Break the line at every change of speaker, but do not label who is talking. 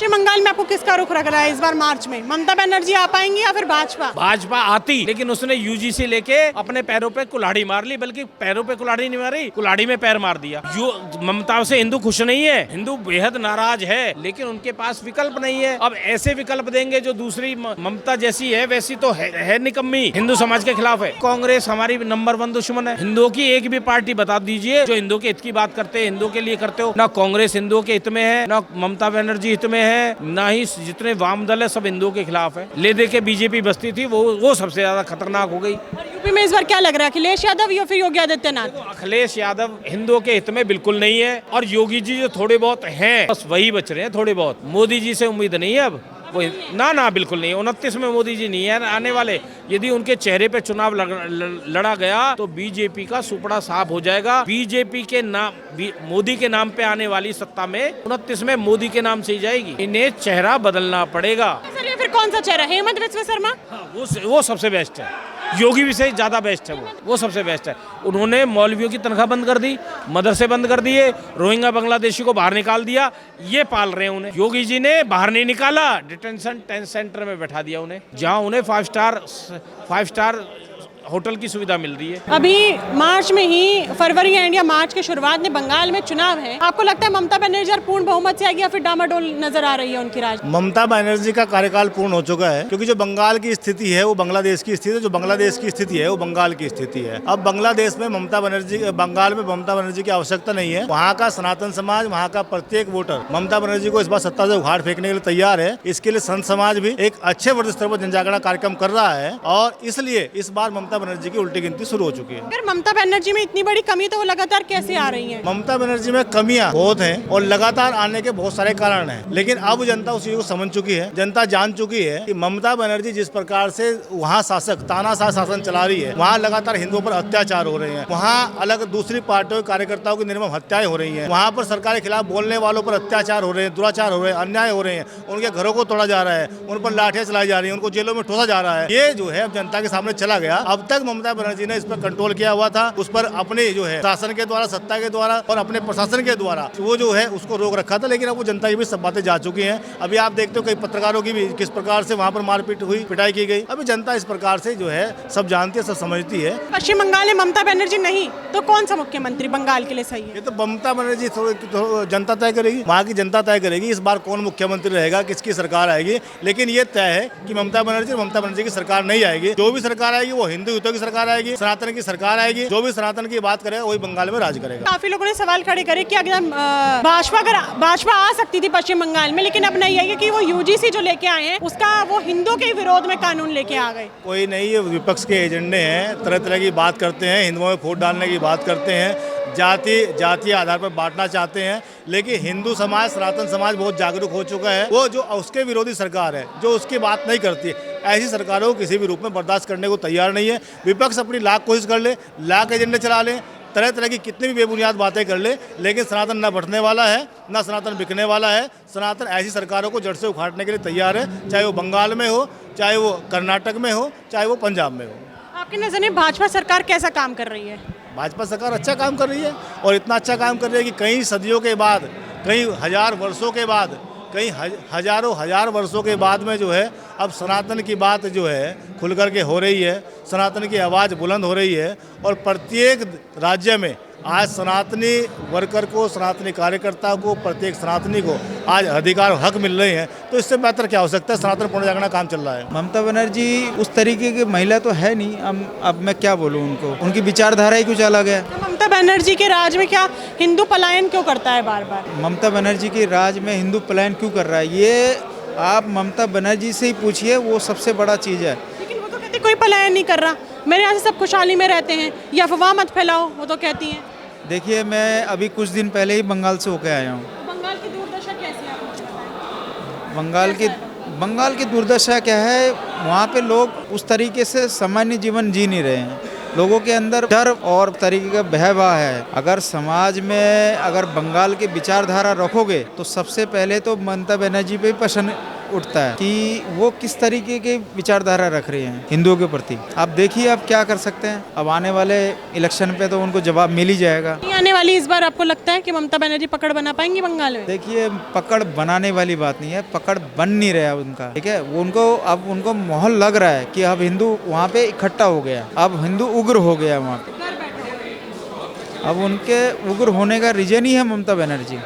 पश्चिम बंगाल में आपको किसका रुख लग रहा है इस बार मार्च में? ममता बनर्जी आ पाएंगी या फिर भाजपा?
भाजपा आती, लेकिन उसने यूजीसी लेके अपने पैरों पे कुल्हाड़ी मार ली, बल्कि पैरों पे कुल्हाड़ी नहीं मारी, कुल्हाड़ी में पैर मार दिया। ममता से हिंदू खुश नहीं है, हिंदू बेहद नाराज है, लेकिन उनके पास विकल्प नहीं है। अब ऐसे विकल्प देंगे जो दूसरी ममता जैसी है वैसी तो है निकम्मी, हिंदू समाज के खिलाफ है। कांग्रेस हमारी नंबर 1 दुश्मन है। हिंदुओं की एक भी पार्टी बता दीजिए जो हिंदुओं के हित की बात करते हैं, हिंदुओं के लिए करते हो। ना कांग्रेस हिंदुओं के हित में है, ना ममता बनर्जी हित में है, ना ही जितने वाम दल है सब हिंदुओं के खिलाफ है। ले दे के बीजेपी बसती थी, वो सबसे ज्यादा खतरनाक हो गई।
यूपी में इस बार क्या लग रहा है, अखिलेश यादव या फिर योगी आदित्यनाथ?
अखिलेश यादव हिंदुओं के हित में बिल्कुल नहीं है, और योगी जी जो थोड़े बहुत हैं बस वही बच रहे हैं थोड़े बहुत। मोदी जी से उम्मीद नहीं है अब कोई, ना बिल्कुल नहीं। 29 में मोदी जी नहीं है आने वाले। यदि उनके चेहरे पे चुनाव लड़ा गया तो बीजेपी का सुपड़ा साफ हो जाएगा। बीजेपी के नाम, मोदी के नाम पे आने वाली सत्ता में 29 में मोदी के नाम से ही जाएगी। इन्हें चेहरा बदलना पड़ेगा।
सर ये फिर कौन सा चेहरा? हेमंत बिस्वा शर्मा?
हाँ, वो सबसे बेस्ट है। योगी भी से ज्यादा बेस्ट है, वो सबसे बेस्ट है। उन्होंने मौलवियों की तनख्वाह बंद कर दी, मदरसे बंद कर दिए, रोहिंग्या बांग्लादेशी को बाहर निकाल दिया, ये पाल रहे हैं उन्हें। योगी जी ने बाहर नहीं निकाला, डिटेंशन सेंटर में बैठा दिया उन्हें, जहां उन्हें 5 स्टार होटल की सुविधा मिल रही है।
अभी मार्च में ही, फरवरी एंड या मार्च के शुरुआत में बंगाल में चुनाव है। आपको लगता है ममता बनर्जी पूर्ण बहुमत से आएगी या फिर डामाडोल नजर आ रही है उनकी राज?
ममता बनर्जी का कार्यकाल पूर्ण हो चुका है, क्योंकि जो बंगाल की स्थिति है वो बांग्लादेश की स्थिति है, जो बांग्लादेश की स्थिति है वो बंगाल की स्थिति है। अब बांग्लादेश में बंगाल में ममता बनर्जी की आवश्यकता नहीं है। वहाँ का सनातन समाज, वहाँ का प्रत्येक वोटर ममता बनर्जी को इस बार सत्ता से उखाड़ फेंकने के लिए तैयार है। इसके लिए संत समाज भी एक अच्छे वर्ग स्तर पर जनजागरण कार्यक्रम कर रहा है, और इसलिए इस बार ममता बनर्जी की उल्टी गिनती शुरू हो चुकी है।
अगर ममता बनर्जी में इतनी बड़ी कमी तो वो लगातार कैसे आ रही है?
ममता बनर्जी में कमियां बहुत हैं और लगातार आने के बहुत सारे कारण हैं, लेकिन अब जनता उस चीज को समझ चुकी है। जनता जान चुकी है कि ममता बनर्जी जिस प्रकार से वहाँ शासक तानाशाह शासन चला रही है, वहाँ लगातार हिंदुओं पर अत्याचार हो रहे हैं, वहाँ अलग दूसरी पार्टियों के कार्यकर्ताओं की निर्मम हत्याएं हो रही है, वहाँ पर सरकार के खिलाफ बोलने वालों पर अत्याचार हो रहे हैं, दुराचार हो रहे हैं, अन्याय हो रहे हैं, उनके घरों को तोड़ा जा रहा है, उन पर लाठियां चलाई जा रही है, उनको जेलों में ठोसा जा रहा है। ये जो है अब जनता के सामने चला गया। अब तक ममता बनर्जी ने इस पर कंट्रोल किया हुआ था, उस पर अपने जो है शासन के द्वारा, सत्ता के द्वारा और अपने प्रशासन के द्वारा वो जो है उसको रोक रखा था, लेकिन अब वो जनता की भी सब बातें जा चुकी हैं। अभी आप देखते हो कई पत्रकारों की भी किस प्रकार से वहाँ पर मारपीट हुई, पिटाई की गई। अभी जनता इस प्रकार से जो है सब जानती है, सब समझती है।
पश्चिम बंगाल में ममता बनर्जी नहीं तो कौन सा मुख्यमंत्री बंगाल के लिए सही है?
ये तो ममता बनर्जी जनता तय करेगी, वहाँ की जनता तय करेगी इस बार कौन मुख्यमंत्री रहेगा, किसकी सरकार आएगी। लेकिन ये तय है कि ममता बनर्जी की सरकार नहीं आएगी। जो भी सरकार आएगी वो हिंदू हितों की सरकार आएगी, सनातन की सरकार आएगी। जो भी सनातन की बात करेगा वही बंगाल में राज करेगा।
काफी लोगों ने सवाल खड़े करे कि अगर भाजपा आ सकती थी पश्चिम बंगाल में, लेकिन अब नहीं है कि वो यूजीसी जो लेके आए हैं उसका वो हिंदुओं के विरोध में कानून लेके आ गए।
कोई नहीं, ये विपक्ष के एजेंडे हैं, तरह तरह की बात करते हैं, हिंदुओं में वोट डालने की बात करते हैं, जातीय आधार पर बांटना चाहते हैं। लेकिन हिंदू समाज, सनातन समाज बहुत जागरूक हो चुका है। वो जो उसके विरोधी सरकार है, जो उसकी बात नहीं करती, ऐसी सरकारों को किसी भी रूप में बर्दाश्त करने को तैयार नहीं है। विपक्ष अपनी लाख कोशिश कर ले, लाख एजेंडे चला ले, तरह तरह की कितनी भी बेबुनियाद बातें कर ले, लेकिन सनातन न बढ़ने वाला है, न सनातन बिकने वाला है। सनातन ऐसी सरकारों को जड़ से उखाड़ने के लिए तैयार है, चाहे वो बंगाल में हो, चाहे वो कर्नाटक में हो, चाहे वो पंजाब में हो।
आपकी नज़र में भाजपा सरकार कैसा काम कर रही है?
भाजपा सरकार अच्छा काम कर रही है, और इतना अच्छा काम कर रही है कि कई सदियों के बाद, कई हजार वर्षों के बाद, कई हजार वर्षों के बाद में जो है अब सनातन की बात जो है खुल कर के हो रही है, सनातन की आवाज़ बुलंद हो रही है। और प्रत्येक राज्य में आज सनातनी वर्कर को, सनातनी कार्यकर्ता को, प्रत्येक सनातनी को आज अधिकार और हक मिल रहे हैं। तो इससे बेहतर क्या हो सकता है? सनातन पुनर्जागरण काम चल रहा है।
ममता बनर्जी उस तरीके की महिला तो है नहीं। अब मैं क्या बोलूँ उनको, उनकी विचारधारा ही कुछ अलग है।
तो ममता बनर्जी के राज में क्या हिंदू पलायन क्यों करता है बार बार?
ममता बनर्जी के राज में हिंदू पलायन क्यों कर रहा है, ये आप ममता बनर्जी से ही पूछिए, वो सबसे बड़ा चीज़ है।
लेकिन वो तो कहती कोई पलायन नहीं कर रहा, मेरे यहाँ से सब खुशहाली में रहते हैं, या अफवाह मत फैलाओ, वो तो कहती हैं।
देखिए, मैं अभी कुछ दिन पहले ही बंगाल से होकर आया हूँ।
बंगाल की दुर्दशा कैसी है आपको बताएं?
बंगाल की दुर्दशा क्या है, वहाँ पे लोग उस तरीके से सामान्य जीवन जी नहीं रहे हैं। लोगों के अंदर डर और तरीके का भयभाव है। अगर समाज में अगर बंगाल की विचारधारा रखोगे तो सबसे पहले तो ममता बनर्जी पे ही प्रश्न उठता है कि वो किस तरीके की विचारधारा रख रही हैं हिंदुओं के प्रति। आप देखिए आप क्या कर सकते हैं, अब आने वाले इलेक्शन पे तो उनको जवाब मिल ही जाएगा।
नहीं आने वाली इस बार आपको लगता है कि ममता बनर्जी पकड़ बना पाएंगी बंगाल में?
देखिए पकड़ बनाने वाली बात नहीं है, पकड़ बन नहीं रहा उनका, ठीक है। वो उनको माहौल लग रहा है कि अब हिंदू वहाँ पे इकट्ठा हो गया, अब हिंदू उग्र हो गया वहाँ पे। अब उनके उग्र होने का रीजन ही है ममता बनर्जी।